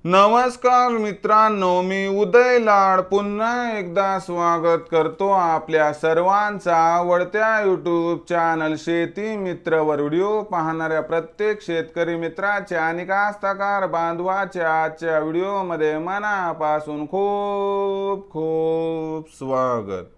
नमस्कार मित्रांनो, मी उदय लाड पुन्हा एकदा स्वागत करतो आपल्या सर्वांचा आवडत्या यूट्यूब चॅनल शेती मित्रवर व्हिडिओ पाहणाऱ्या प्रत्येक शेतकरी मित्राच्या आणि कास्तकार बांधवाच्या आजच्या व्हिडिओमध्ये मनापासून खूप खूप स्वागत।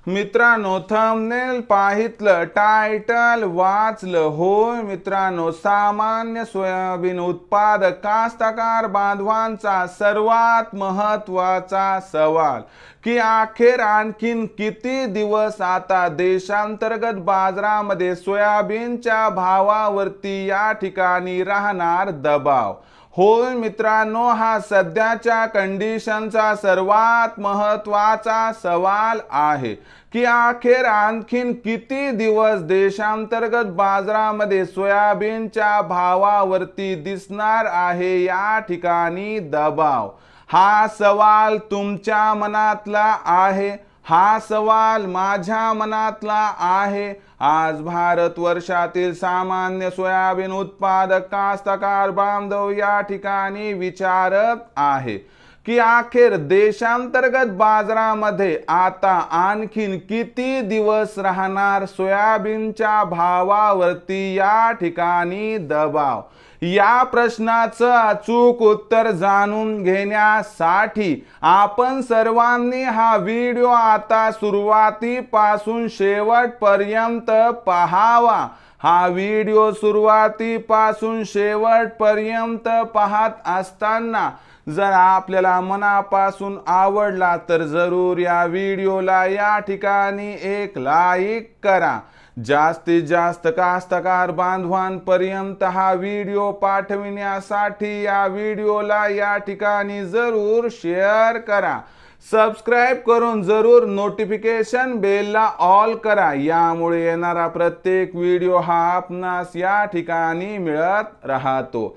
मित्रांनो, थंबनेल पाहितलं, टायटल वाचलं, होय मित्रांनो, सामान्य सोयाबीन उत्पादक कास्तकार बांधवांचा सर्वात महत्त्वाचा सवाल की अखेर आणखीन किती दिवस आता देशांतर्गत बाजारामध्ये सोयाबीनच्या भावावरती या ठिकाणी राहणार दबाव। होय मित्रांनो, हा सध्याच्या कंडिशनचा सर्वात महत्त्वाचा सवाल आहे की अखेर आणखीन किती दिवस देशांतर्गत बाजारामध्ये सोयाबीनच्या भावावरती दिसणार आहे या ठिकाणी दबाव। हा सवाल तुमच्या मनातला आहे, हा सवाल माझ्या मनातला आहे। आज भारतवर्षातील सामान्य सोयाबीन उत्पादक कास्तकार बांधव या ठिकाणी विचारत आहे की अखेर देशांतर्गत बाजारामध्ये आता आणखीन किती दिवस राहणार सोयाबीनच्या भावावरती या ठिकाणी दबाव। या प्रश्नाचं अचूक उत्तर जाणून घेण्यासाठी आपण सर्वांनी हा व्हिडिओ आता सुरुवातीपासून शेवटपर्यंत पाहावा। हा व्हिडिओ सुरुवातीपासून शेवटपर्यंत पाहत असताना जर आपल्याला मनापासून आवडला तर जरूर या व्हिडिओला या ठिकाणी एक लाईक करा। जास्तीत जास्त कास्तकार बांधवांपर्यंत हा व्हिडिओ पाठविण्यासाठी या व्हिडिओला या ठिकाणी जरूर शेअर करा। सबस्क्राइब करून जरूर नोटिफिकेशन बेलला ऑल करा, यामुळे येणारा प्रत्येक व्हिडिओ हा आपणास या ठिकाणी मिळत राहतो।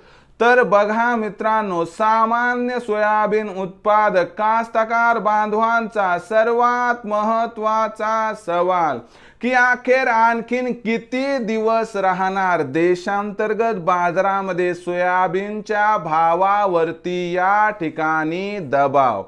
तर बघा मित्रांनो, सामान्य सोयाबीन उत्पादक कास्तकार बांधवांचा सर्वात महत्त्वाचा सवाल की अखेर आणखीन किती दिवस राहणार देशांतर्गत बाजारामध्ये सोयाबीनच्या भावावरती या ठिकाणी दबाव।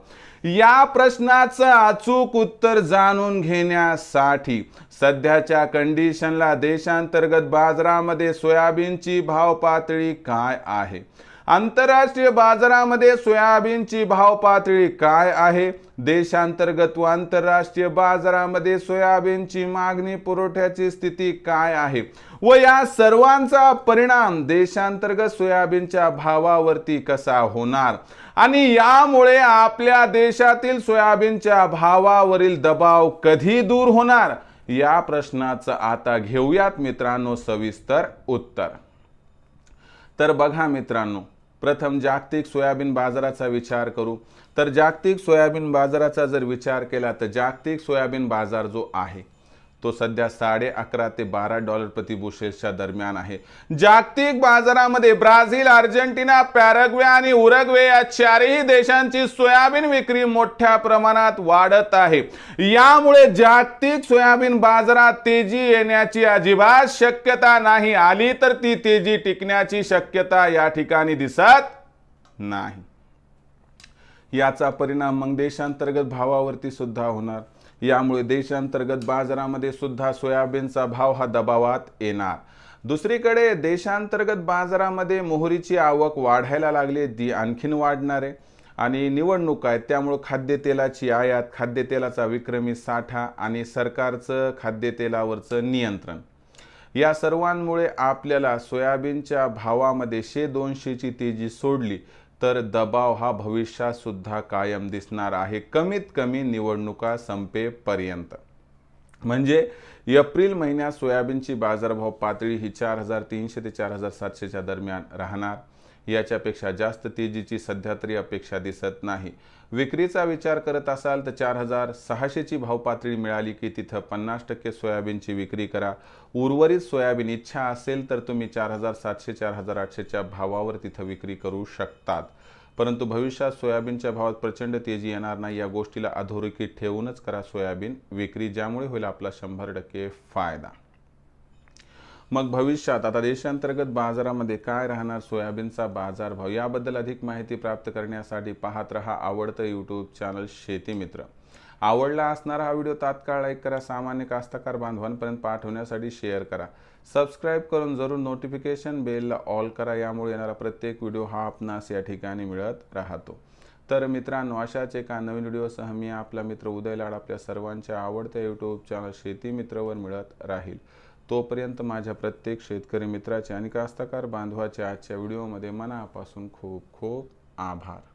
या प्रश्नाचं अचूक उत्तर जाणून घेण्यासाठी सध्याच्या कंडिशनला देशांतर्गत बाजारामध्ये सोयाबीनची भाव पातळी काय आहे, आंतरराष्ट्रीय बाजारामध्ये सोयाबीनची भाव पातळी काय आहे, देशांतर्गत व आंतरराष्ट्रीय बाजारामध्ये सोयाबीनची मागणी पुरवठ्याची स्थिती काय आहे व या सर्वांचा परिणाम देशांतर्गत सोयाबीनच्या भावावरती कसा होणार आणि यामुळे आपल्या देशातील सोयाबीनच्या भावावरील दबाव कधी दूर होणार, या प्रश्नाचं आता घेऊयात मित्रांनो सविस्तर उत्तर। तर बघा मित्रांनो, प्रथम जागतिक सोयाबीन बाजाराचा विचार करू। तर जागतिक सोयाबीन बाजाराचा जर विचार केला तर जागतिक सोयाबीन बाजार जो आहे तो सध्या $11.5 ते $12 प्रति बुशेलच्या दरम्यान आहे। जागतिक बाजारामध्ये ब्राझील, अर्जेंटिना, पॅराग्वे आणि उरुग्वे या चारही देशांची सोयाबीन विक्री मोठ्या प्रमाणात वाढत आहे। यामुळे जागतिक सोयाबीन बाजारात तेजी येण्याची अजिबात शक्यता नाही, आली तर ती तेजी टिकण्याची शक्यता या ठिकाणी दिसत नाही। याचा परिणाम मग देशांतर्गत भावावरती सुद्धा होणार। यामुळे देशांतर्गत बाजारामध्ये सुद्धा सोयाबीनचा भाव हा दबावात येणार। दुसरीकडे देशांतर्गत बाजारामध्ये मोहरीची आवक वाढायला लागली, ती आणखीन वाढणार आहे आणि निवडणूक आहे, त्यामुळे खाद्यतेलाची आयात, खाद्यतेलाचा विक्रमी साठा आणि सरकारचं खाद्यतेलावरचं नियंत्रण, या सर्वांमुळे आपल्याला सोयाबीनच्या भावामध्ये 100-200ची तेजी सोडली तर दबाव हा भविष्यात सुद्धा कायम दिसणार आहे, कमीत कमी निवडणुका संपेपर्यंत। म्हणजे एप्रिल महिन्यात सोयाबीनची बाजारभाव पातळी ही 4300 ते 4700च्या दरम्यान राहणार। याच्यापेक्षा जास्त तेजीची सध्या तरी अपेक्षा दिसत नाही। विक्रीचा विचार करत असाल तर 4600ची भाव पातळी मिळाली की तिथं 50% सोयाबीनची विक्री करा। उर्वरित सोयाबीन इच्छा असेल तर तुम्ही 4700-4800च्या भावावर तिथं विक्री करू शकतात। परंतु भविष्यात सोयाबीनच्या भावात प्रचंड तेजी येणार नाही, या गोष्टीला अधोरेखित ठेवूनच करा सोयाबीन विक्री, ज्यामुळे होईल आपला 100% फायदा। मग भविष्यात आता देशांतर्गत बाजारामध्ये काय राहणार सोयाबीनचा बाजारभाव याबद्दल अधिक माहिती प्राप्त करण्यासाठी पाहत रहा आवडतं यूट्यूब चॅनल शेती मित्र। आवडला असणारा हा व्हिडिओ तात्काळ लाईक करा, सामान्य कास्तकार बांधवांपर्यंत पाठवण्यासाठी शेअर करा, सबस्क्राईब करून जरूर नोटिफिकेशन बेलला ऑल करा, यामुळे येणारा प्रत्येक व्हिडिओ हा आपणास या ठिकाणी मिळत राहतो। तर मित्रांनो, अशाच एका नवीन व्हिडिओसह मी आपला मित्र उदय लाड आपल्या सर्वांच्या आवडत्या यूट्यूब चॅनल शेती मित्रवर मिळत राहील। तोपर्यंत माझ्या प्रत्येक शेतकरी मित्राचे आणि कास्तकार बांधवाचे आजच्या व्हिडिओमध्ये मनापासून खूप खूप आभार।